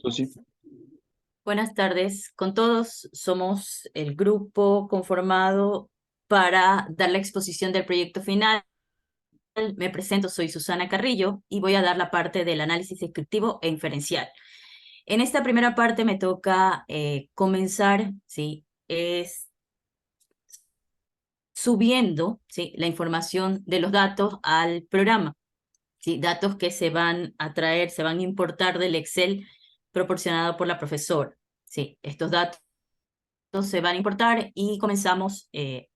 Susi. Buenas tardes con todos. Somos el grupo conformado para dar la exposición del proyecto final. Me presento, soy Susana Carrillo y voy a dar la parte del análisis descriptivo e inferencial. En esta primera parte me toca comenzar, ¿sí? Es subiendo, ¿sí?, la información de los datos al programa, ¿sí? Datos que se van a traer, se van a importar del Excel proporcionado por la profesora. Sí, estos datos se van a importar y comenzamos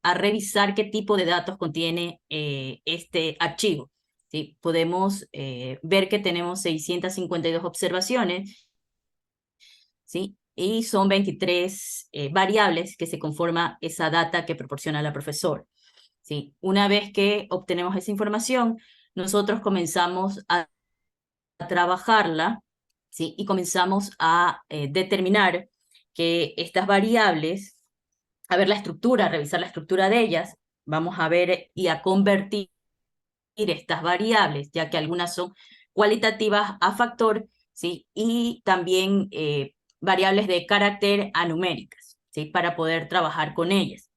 a revisar qué tipo de datos contiene este archivo. ¿Sí? Podemos ver que tenemos 652 observaciones, ¿sí? Y son 23 variables que se conforma esa data que proporciona la profesora. ¿Sí? Una vez que obtenemos esa información, nosotros comenzamos a trabajarla, ¿sí? Y comenzamos a determinar que estas variables, a ver la estructura, revisar la estructura de ellas, vamos a ver y a convertir estas variables, ya que algunas son cualitativas a factor, ¿sí? Y también variables de carácter a numéricas, ¿sí? Para poder trabajar con ellas.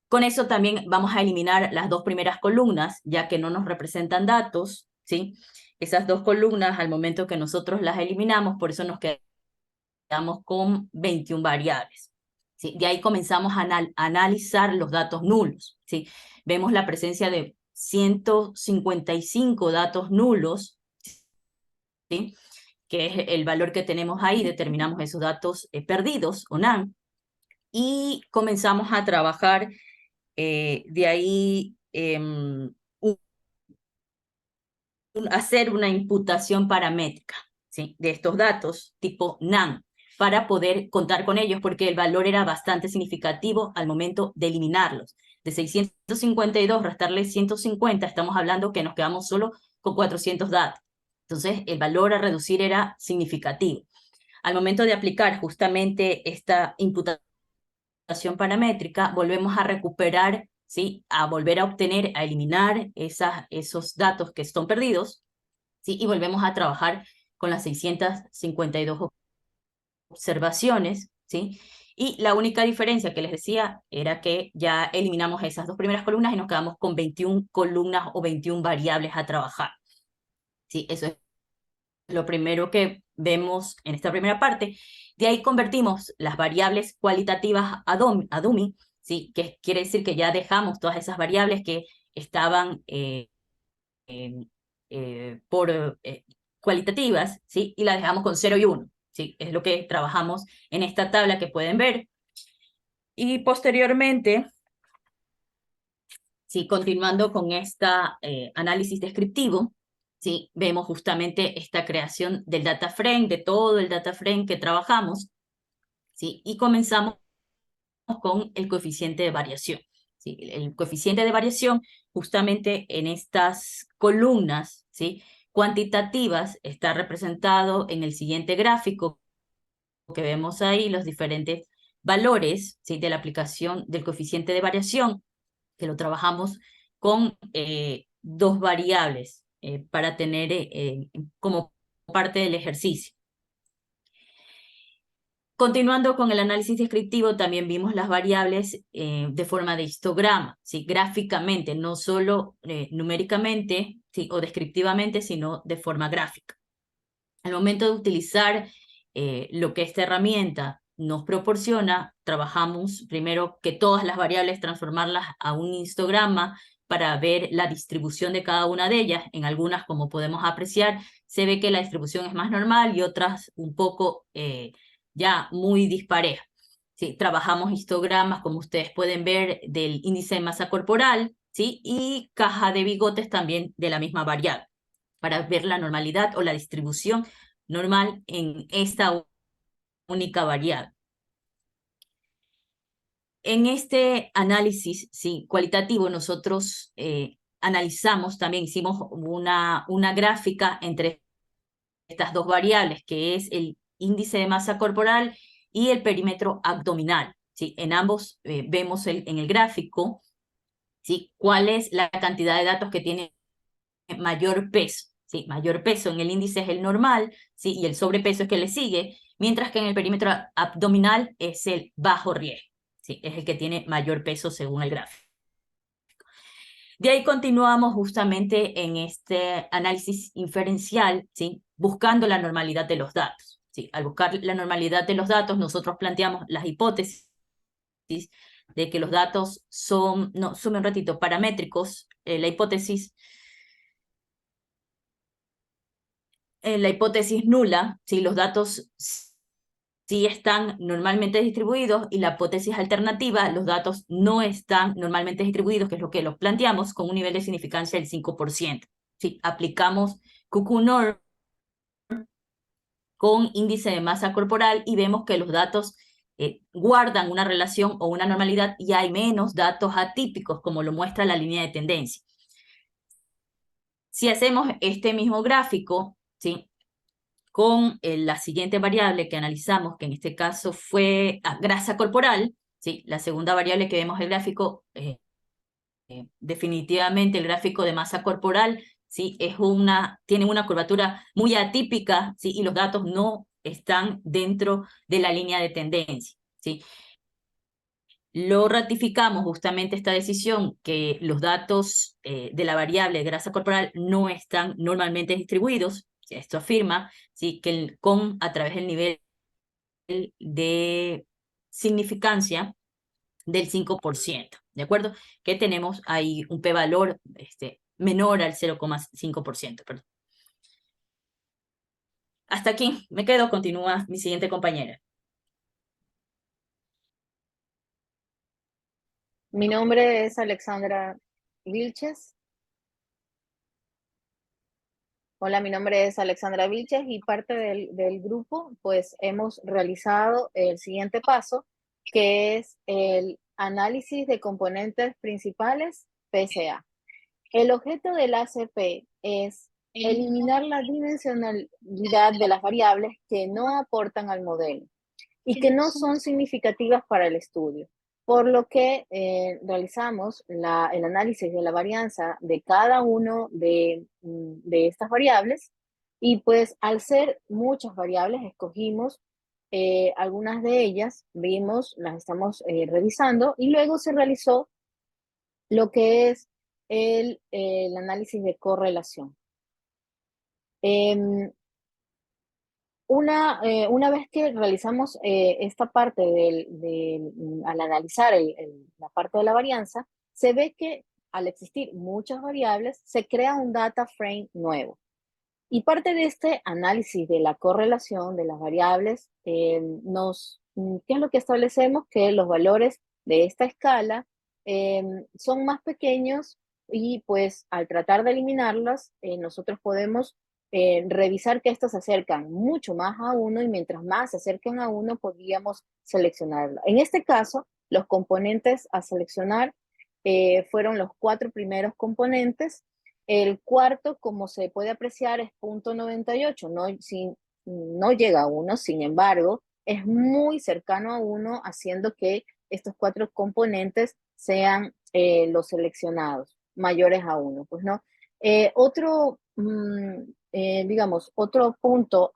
Con eso también vamos a eliminar las dos primeras columnas, ya que no nos representan datos, ¿sí? Esas dos columnas, al momento que nosotros las eliminamos, por eso nos quedamos con 21 variables. ¿Sí? De ahí comenzamos a analizar los datos nulos, ¿sí? Vemos la presencia de 155 datos nulos, ¿sí? Que es el valor que tenemos ahí, determinamos esos datos perdidos o NaN, y comenzamos a trabajar de ahí hacer una imputación paramétrica, ¿sí?, de estos datos tipo NaN para poder contar con ellos, porque el valor era bastante significativo al momento de eliminarlos. De 652 restarle 150, estamos hablando que nos quedamos solo con 400 datos. Entonces, el valor a reducir era significativo. Al momento de aplicar justamente esta imputación paramétrica, volvemos a recuperar, ¿sí?, a volver a obtener, a eliminar esos datos que están perdidos, ¿sí? Y volvemos a trabajar con las 652 observaciones, ¿sí? Y la única diferencia que les decía era que ya eliminamos esas dos primeras columnas y nos quedamos con 21 columnas o 21 variables a trabajar, ¿sí? Eso es lo primero que vemos en esta primera parte. De ahí convertimos las variables cualitativas a dummy, ¿sí? Que quiere decir que ya dejamos todas esas variables que estaban por cualitativas, ¿sí? Y las dejamos con 0 y 1, ¿sí? Es lo que trabajamos en esta tabla que pueden ver. Y posteriormente, ¿sí?, continuando con este análisis descriptivo, ¿sí?, vemos justamente esta creación del data frame, de todo el data frame que trabajamos, ¿sí? Y comenzamos con el coeficiente de variación, ¿sí? El coeficiente de variación justamente en estas columnas, ¿sí?, cuantitativas está representado en el siguiente gráfico que vemos ahí, los diferentes valores, ¿sí?, de la aplicación del coeficiente de variación, que lo trabajamos con dos variables para tener como parte del ejercicio. Continuando con el análisis descriptivo, también vimos las variables de forma de histograma, ¿sí?, gráficamente, no solo numéricamente, ¿sí?, o descriptivamente, sino de forma gráfica. Al momento de utilizar lo que esta herramienta nos proporciona, trabajamos primero que todas las variables, transformarlas a un histograma para ver la distribución de cada una de ellas. En algunas, como podemos apreciar, se ve que la distribución es más normal y otras un poco ya muy dispareja. ¿Sí? Trabajamos histogramas, como ustedes pueden ver, del índice de masa corporal, ¿sí?, y caja de bigotes también de la misma variable, para ver la normalidad o la distribución normal en esta única variable. En este análisis, sí, cualitativo, nosotros analizamos, también hicimos una gráfica entre estas dos variables, que es el índice de masa corporal y el perímetro abdominal, ¿sí? En ambos vemos en el gráfico, ¿sí?, cuál es la cantidad de datos que tiene mayor peso, ¿sí? Mayor peso en el índice es el normal, ¿sí? Y el sobrepeso es que le sigue, mientras que en el perímetro abdominal es el bajo riesgo, ¿sí? Es el que tiene mayor peso según el gráfico. De ahí continuamos justamente en este análisis inferencial, ¿sí? Buscando la normalidad de los datos, ¿sí? Al buscar la normalidad de los datos, nosotros planteamos las hipótesis de que los datos son, no, sume un ratito, paramétricos, la hipótesis nula, si los datos sí están normalmente distribuidos, y la hipótesis alternativa, los datos no están normalmente distribuidos, que es lo que los planteamos, con un nivel de significancia del 5%. Si aplicamos QQ-Norm con índice de masa corporal y vemos que los datos guardan una relación o una normalidad y hay menos datos atípicos, como lo muestra la línea de tendencia. Si hacemos este mismo gráfico, ¿sí? Con la siguiente variable que analizamos, que en este caso fue grasa corporal, ¿sí? La segunda variable que vemos en el gráfico, definitivamente el gráfico de masa corporal, ¿sí? Tiene una curvatura muy atípica, ¿sí? Y los datos no están dentro de la línea de tendencia, ¿sí? Lo ratificamos justamente esta decisión, que los datos de la variable grasa corporal no están normalmente distribuidos. Esto afirma, ¿sí? Que a través del nivel de significancia del 5%, ¿de acuerdo? Que tenemos ahí un p-valor menor al 0,5%. Perdón. Hasta aquí me quedo, continúa mi siguiente compañera. Mi nombre es Alexandra Vilches. Hola, mi nombre es Alexandra Vilches y parte del grupo, pues hemos realizado el siguiente paso, que es el análisis de componentes principales PSA. El objeto del ACP es eliminar la dimensionalidad de las variables que no aportan al modelo y que no son significativas para el estudio, por lo que realizamos el análisis de la varianza de cada uno de estas variables, y pues al ser muchas variables escogimos algunas de ellas, las estamos revisando, y luego se realizó lo que es el análisis de correlación. Una vez que realizamos esta parte al analizar la parte de la varianza, se ve que al existir muchas variables, se crea un data frame nuevo. Y parte de este análisis de la correlación de las variables, ¿qué es lo que establecemos? Que los valores de esta escala son más pequeños, y pues al tratar de eliminarlas, nosotros podemos revisar que estos se acercan mucho más a 1, y mientras más se acerquen a 1, podríamos seleccionarlo. En este caso, los componentes a seleccionar fueron los 4 primeros componentes. El cuarto, como se puede apreciar, es 0.98, no llega a 1, sin embargo, es muy cercano a 1, haciendo que estos 4 componentes sean los seleccionados, mayores a 1, pues no. Otro punto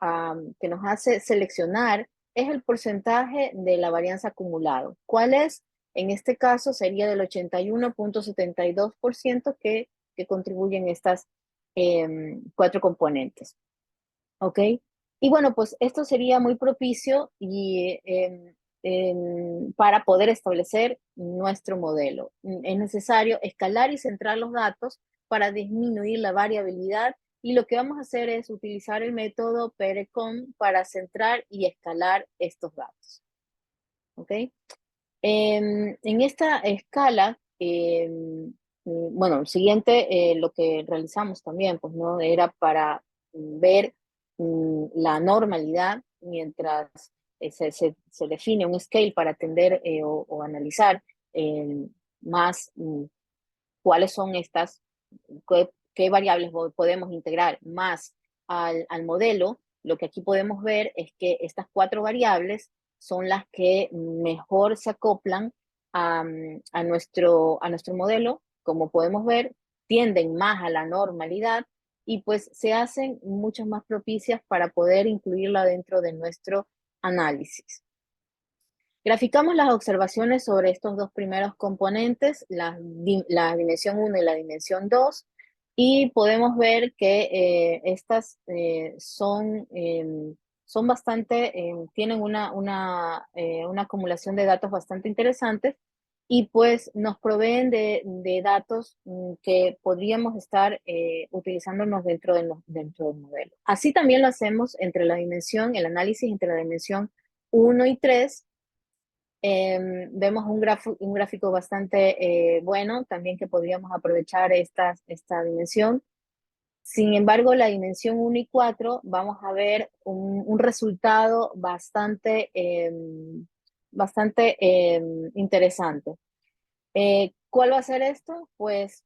que nos hace seleccionar es el porcentaje de la varianza acumulado. ¿Cuál es? En este caso sería del 81.72% que contribuyen estas 4 componentes. ¿Ok? Y bueno, pues esto sería muy propicio para poder establecer nuestro modelo. Es necesario escalar y centrar los datos para disminuir la variabilidad, y lo que vamos a hacer es utilizar el método PERECON para centrar y escalar estos datos. ¿Ok? En esta escala, bueno, el siguiente, lo que realizamos también, pues no era para ver la normalidad, mientras se define un scale para atender o analizar más cuáles son qué variables podemos integrar más al modelo. Lo que aquí podemos ver es que estas 4 variables son las que mejor se acoplan a nuestro modelo. Como podemos ver, tienden más a la normalidad, y pues se hacen mucho más propicias para poder incluirla dentro de nuestro análisis. Graficamos las observaciones sobre estos dos primeros componentes, la dimensión 1 y la dimensión 2, y podemos ver que estas son bastante, tienen una acumulación de datos bastante interesantes y pues nos proveen de datos que podríamos estar utilizándonos dentro del modelo. Así también lo hacemos entre el análisis entre la dimensión 1 y 3. Vemos un gráfico bastante bueno, también que podríamos aprovechar esta dimensión. Sin embargo, la dimensión 1 y 4 vamos a ver un resultado bastante interesante. ¿Cuál va a ser esto? Pues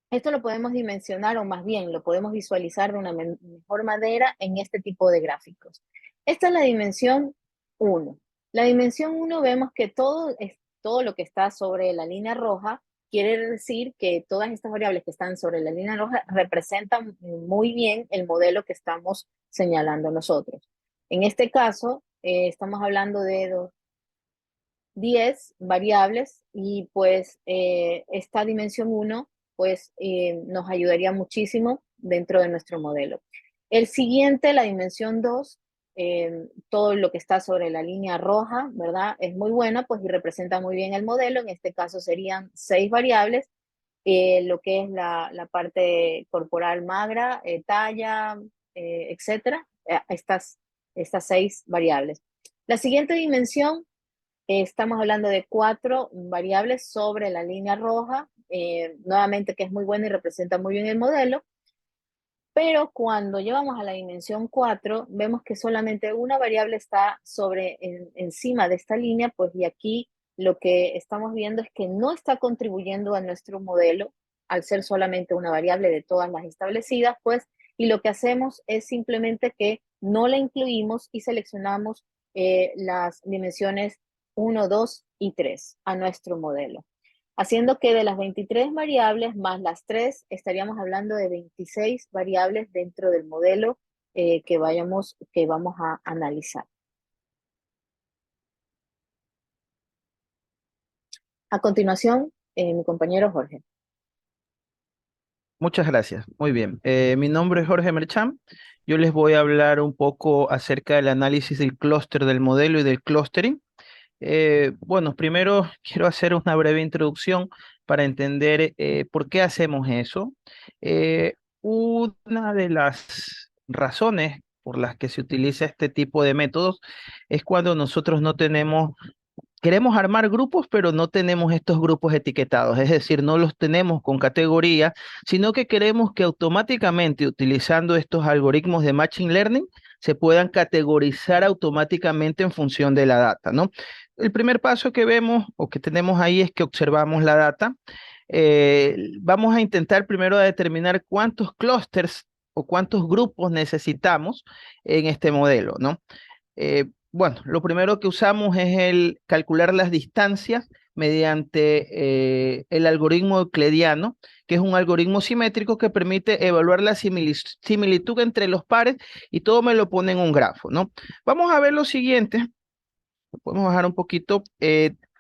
esto lo podemos dimensionar, o más bien lo podemos visualizar de una mejor manera en este tipo de gráficos. Esta es la dimensión 1. La dimensión 1 vemos que todo lo que está sobre la línea roja quiere decir que todas estas variables que están sobre la línea roja representan muy bien el modelo que estamos señalando nosotros. En este caso, estamos hablando de 10 variables y pues esta dimensión 1 pues nos ayudaría muchísimo dentro de nuestro modelo. El siguiente, la dimensión 2, todo lo que está sobre la línea roja, ¿verdad? Es muy buena, pues y representa muy bien el modelo. En este caso serían 6 variables, lo que es la parte corporal magra, talla, etcétera. Estas 6 variables. La siguiente dimensión, estamos hablando de 4 variables sobre la línea roja, nuevamente que es muy buena y representa muy bien el modelo, pero cuando llevamos a la dimensión 4, vemos que solamente una variable está encima de esta línea, pues y aquí lo que estamos viendo es que no está contribuyendo a nuestro modelo, al ser solamente una variable de todas las establecidas, pues, y lo que hacemos es simplemente que no la incluimos y seleccionamos las dimensiones 1, 2 y 3 a nuestro modelo. Haciendo que de las 23 variables más las 3, estaríamos hablando de 26 variables dentro del modelo que vamos a analizar. A continuación, mi compañero Jorge. Muchas gracias. Muy bien. Mi nombre es Jorge Merchán. Yo les voy a hablar un poco acerca del análisis del clúster del modelo y del clustering. Bueno, primero quiero hacer una breve introducción para entender por qué hacemos eso. Una de las razones por las que se utiliza este tipo de métodos es cuando nosotros no tenemos. Queremos armar grupos, pero no tenemos estos grupos etiquetados, es decir, no los tenemos con categoría, sino que queremos que automáticamente, utilizando estos algoritmos de Machine Learning, se puedan categorizar automáticamente en función de la data, ¿no? El primer paso que vemos o que tenemos ahí es que observamos la data. Vamos a intentar primero determinar cuántos clústeres o cuántos grupos necesitamos en este modelo, ¿no? Bueno, lo primero que usamos es el calcular las distancias mediante el algoritmo euclidiano, que es un algoritmo simétrico que permite evaluar la similitud entre los pares y todo me lo pone en un grafo, ¿no? Vamos a ver lo siguiente, podemos bajar un poquito.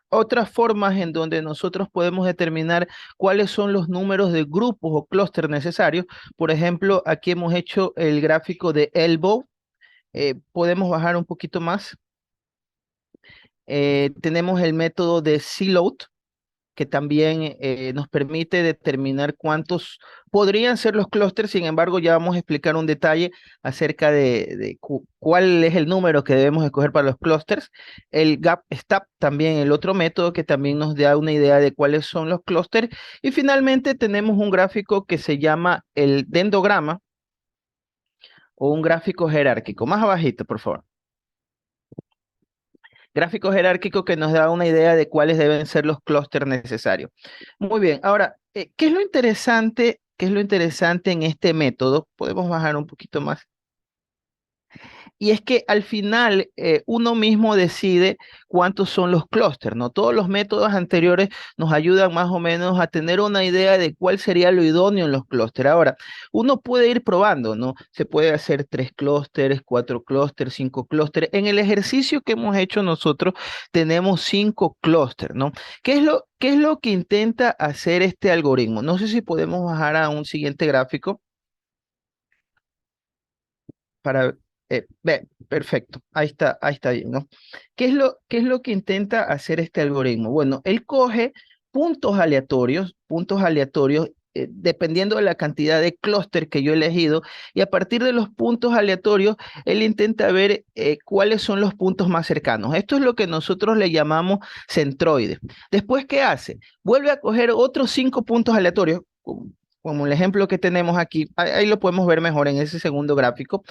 Otras formas en donde nosotros podemos determinar cuáles son los números de grupos o clústeres necesarios. Por ejemplo, aquí hemos hecho el gráfico de Elbow. Podemos bajar un poquito más. Tenemos el método de C-Load, que también nos permite determinar cuántos podrían ser los clústeres. Sin embargo, ya vamos a explicar un detalle acerca de cuál es el número que debemos escoger para los clústeres. El GapStab, también el otro método que también nos da una idea de cuáles son los clústeres. Y finalmente tenemos un gráfico que se llama el dendrograma o un gráfico jerárquico. Más abajito, por favor. Gráfico jerárquico que nos da una idea de cuáles deben ser los clústeres necesarios. Muy bien, ahora, ¿qué es lo interesante? ¿Qué es lo interesante en este método? Podemos bajar un poquito más. y es que al final uno mismo decide cuántos son los clústeres, ¿no? Todos los métodos anteriores nos ayudan más o menos a tener una idea de cuál sería lo idóneo en los clústeres. Ahora, uno puede ir probando, ¿no? Se puede hacer 3 clústeres, 4 clústeres, 5 clústeres. En el ejercicio que hemos hecho nosotros tenemos 5 clústeres, ¿no? Qué es lo que intenta hacer este algoritmo? No sé si podemos bajar a un siguiente gráfico para perfecto, ahí está bien, ¿no? Qué es lo que intenta hacer este algoritmo? Bueno, él coge puntos aleatorios, dependiendo de la cantidad de clúster que yo he elegido, y a partir de los puntos aleatorios, él intenta ver cuáles son los puntos más cercanos. Esto es lo que nosotros le llamamos centroide. Después, ¿qué hace? Vuelve a coger otros 5 puntos aleatorios, como el ejemplo que tenemos aquí, ahí lo podemos ver mejor en ese segundo gráfico.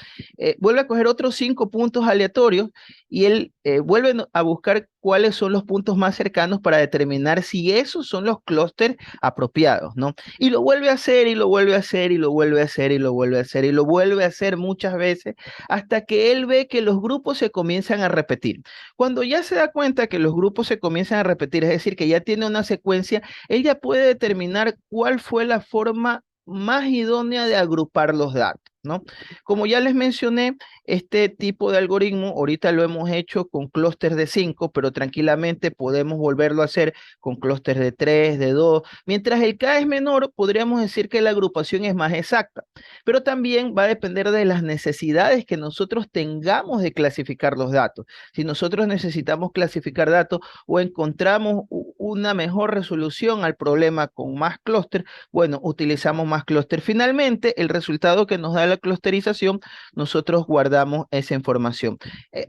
Vuelve a coger otros 5 puntos aleatorios y él vuelve a buscar cuáles son los puntos más cercanos para determinar si esos son los clústeres apropiados, ¿no? Y lo vuelve a hacer y lo vuelve a hacer y lo vuelve a hacer y lo vuelve a hacer y lo vuelve a hacer muchas veces hasta que él ve que los grupos se comienzan a repetir. Cuando ya se da cuenta que los grupos se comienzan a repetir, es decir, que ya tiene una secuencia, él ya puede determinar cuál fue la forma más idónea de agrupar los datos, ¿no? Como ya les mencioné, este tipo de algoritmo ahorita lo hemos hecho con clústeres de 5, pero tranquilamente podemos volverlo a hacer con clústeres de 3, de 2. Mientras el K es menor, podríamos decir que la agrupación es más exacta, pero también va a depender de las necesidades que nosotros tengamos de clasificar los datos. Si nosotros necesitamos clasificar datos o encontramos una mejor resolución al problema con más clúster, bueno, utilizamos más clúster. Finalmente, el resultado que nos da la clusterización, nosotros guardamos esa información.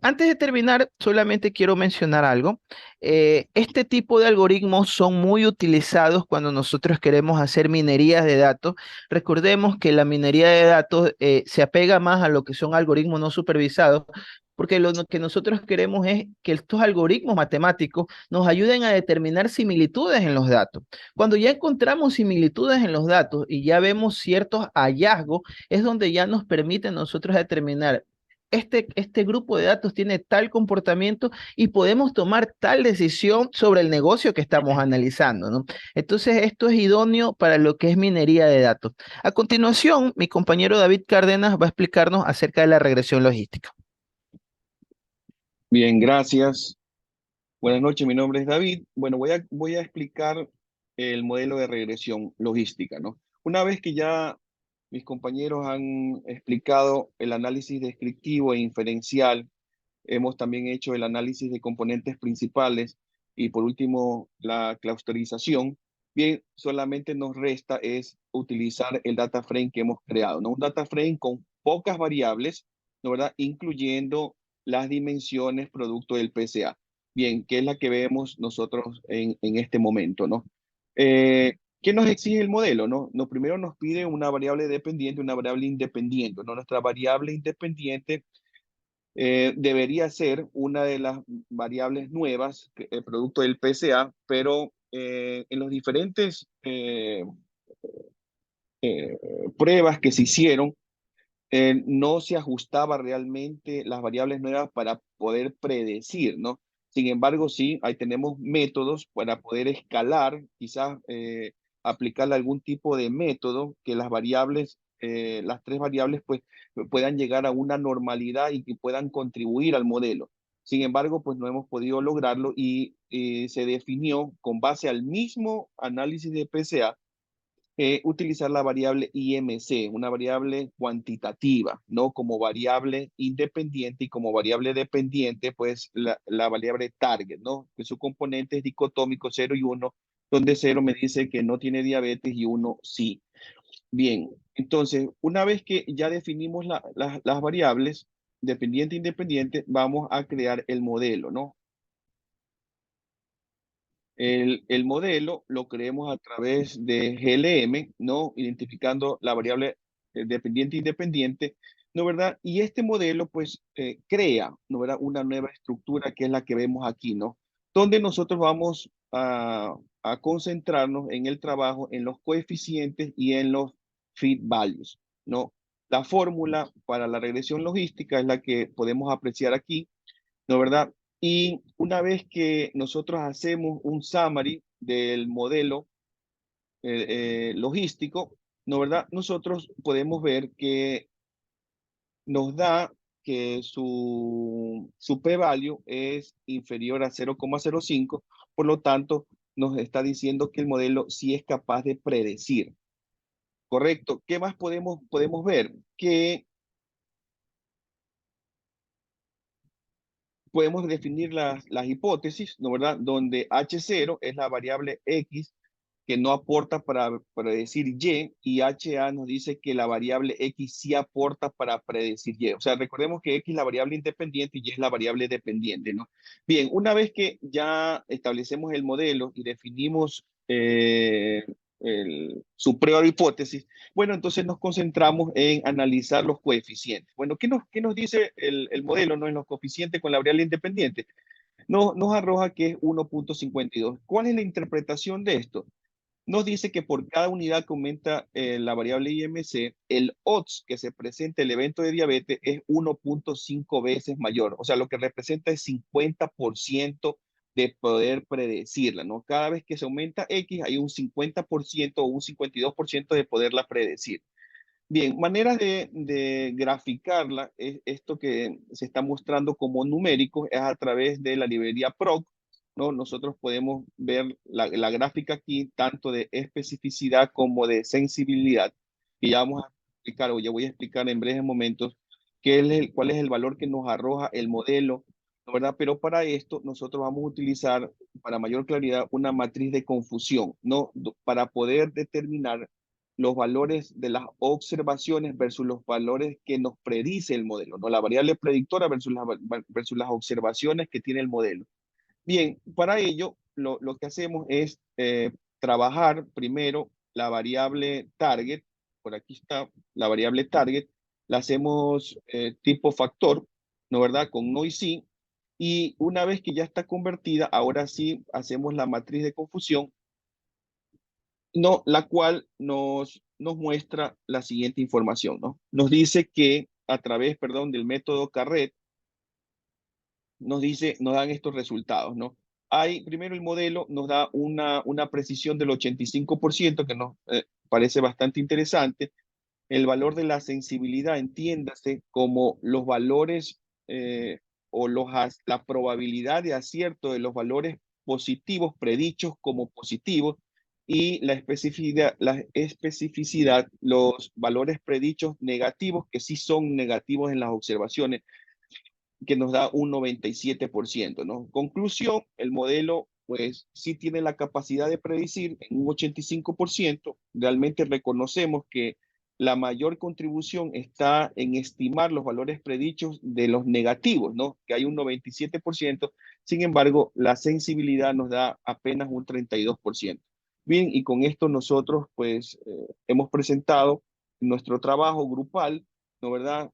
Antes de terminar, solamente quiero mencionar algo. Este tipo de algoritmos son muy utilizados cuando nosotros queremos hacer minerías de datos. Recordemos que la minería de datos se apega más a lo que son algoritmos no supervisados, porque lo que nosotros queremos es que estos algoritmos matemáticos nos ayuden a determinar similitudes en los datos. Cuando ya encontramos similitudes en los datos y ya vemos ciertos hallazgos, es donde ya nos permite nosotros determinar este grupo de datos tiene tal comportamiento y podemos tomar tal decisión sobre el negocio que estamos analizando, ¿no? Entonces, esto es idóneo para lo que es minería de datos. A continuación, mi compañero David Cárdenas va a explicarnos acerca de la regresión logística. Bien, gracias. Buenas noches, mi nombre es David. Bueno, voy a explicar el modelo de regresión logística, ¿no? Una vez que ya mis compañeros han explicado el análisis descriptivo e inferencial, hemos también hecho el análisis de componentes principales y por último la clusterización. Bien, solamente nos resta es utilizar el data frame que hemos creado, ¿no? Un data frame con pocas variables, ¿no, verdad? Incluyendo las dimensiones producto del PCA. Bien, que es la que vemos nosotros en este momento, ¿no? ¿Qué nos exige el modelo, no? Primero nos pide una variable dependiente, una variable independiente, ¿no? Nuestra variable independiente debería ser una de las variables nuevas, producto del PCA, pero en los diferentes pruebas que se hicieron, no se ajustaba realmente las variables nuevas para poder predecir, ¿no? Sin embargo, sí, ahí tenemos métodos para poder escalar, quizás aplicarle algún tipo de método que las variables, las 3 variables, pues puedan llegar a una normalidad y que puedan contribuir al modelo. Sin embargo, pues no hemos podido lograrlo y se definió con base al mismo análisis de PCA utilizar la variable IMC, una variable cuantitativa, ¿no? Como variable independiente y como variable dependiente, pues la variable target, ¿no? Que su componente es dicotómico 0 y 1, donde 0 me dice que no tiene diabetes y 1 sí. Bien, entonces, una vez que ya definimos las variables, dependiente e independiente, vamos a crear el modelo, ¿no? El modelo lo creemos a través de GLM, ¿no? Identificando la variable dependiente e independiente, ¿no, verdad? Y este modelo, pues, crea, ¿no, verdad? Una nueva estructura que es la que vemos aquí, ¿no? Donde nosotros vamos a concentrarnos en el trabajo, en los coeficientes y en los feed values, ¿no? La fórmula para la regresión logística es la que podemos apreciar aquí, ¿no verdad? Y una vez que nosotros hacemos un summary del modelo logístico, ¿no verdad? Nosotros podemos ver que nos da que su p-value es inferior a 0,05, por lo tanto, nos está diciendo que el modelo sí es capaz de predecir. Correcto. ¿Qué más podemos ver? Que podemos definir las hipótesis, ¿no verdad? Donde H0 es la variable X que no aporta para predecir Y HA nos dice que la variable X sí aporta para predecir Y. O sea, recordemos que X es la variable independiente y Y es la variable dependiente, ¿no? Bien, una vez que ya establecemos el modelo y definimos su prueba de hipótesis, bueno, entonces nos concentramos en analizar los coeficientes. Bueno, qué nos dice el modelo, no, en los coeficientes con la variable independiente? Nos arroja que es 1.52. ¿Cuál es la interpretación de esto? Nos dice que por cada unidad que aumenta la variable IMC, el odds que se presenta el evento de diabetes es 1.5 veces mayor. O sea, lo que representa es 50% de poder predecirla, ¿no? Cada vez que se aumenta X, hay un 50% o un 52% de poderla predecir. Bien, maneras de graficarla, esto que se está mostrando como numérico es a través de la librería PROC, ¿no? Nosotros podemos ver la gráfica aquí, tanto de especificidad como de sensibilidad, y ya vamos a explicar, o ya voy a explicar en breves momentos, cuál es el valor que nos arroja el modelo, ¿no verdad? Pero para esto nosotros vamos a utilizar, para mayor claridad, una matriz de confusión, ¿no? Para poder determinar los valores de las observaciones versus los valores que nos predice el modelo, ¿no? La variable predictora versus las observaciones que tiene el modelo. Bien, para ello, lo que hacemos es trabajar primero la variable target. Por aquí está la variable target. La hacemos tipo factor, ¿no verdad? Con noisy. Y una vez que ya está convertida, ahora sí hacemos la matriz de confusión, no, la cual nos muestra la siguiente información, ¿no? Nos dice que a través, perdón, del método Carret, nos dan estos resultados, ¿no? Primero el modelo nos da una precisión del 85%, que nos parece bastante interesante. El valor de la sensibilidad, entiéndase como los valores o la probabilidad de acierto de los valores positivos predichos como positivos, y la especificidad, los valores predichos negativos que sí son negativos en las observaciones, que nos da un 97%, ¿no? Conclusión, el modelo pues sí tiene la capacidad de predecir en un 85%. Realmente reconocemos que la mayor contribución está en estimar los valores predichos de los negativos, ¿no? Que hay un 97%. Sin embargo, la sensibilidad nos da apenas un 32%. Bien, y con esto nosotros pues hemos presentado nuestro trabajo grupal, ¿no verdad?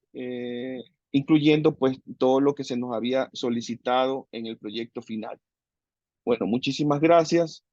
Incluyendo pues todo lo que se nos había solicitado en el proyecto final. Bueno, muchísimas gracias.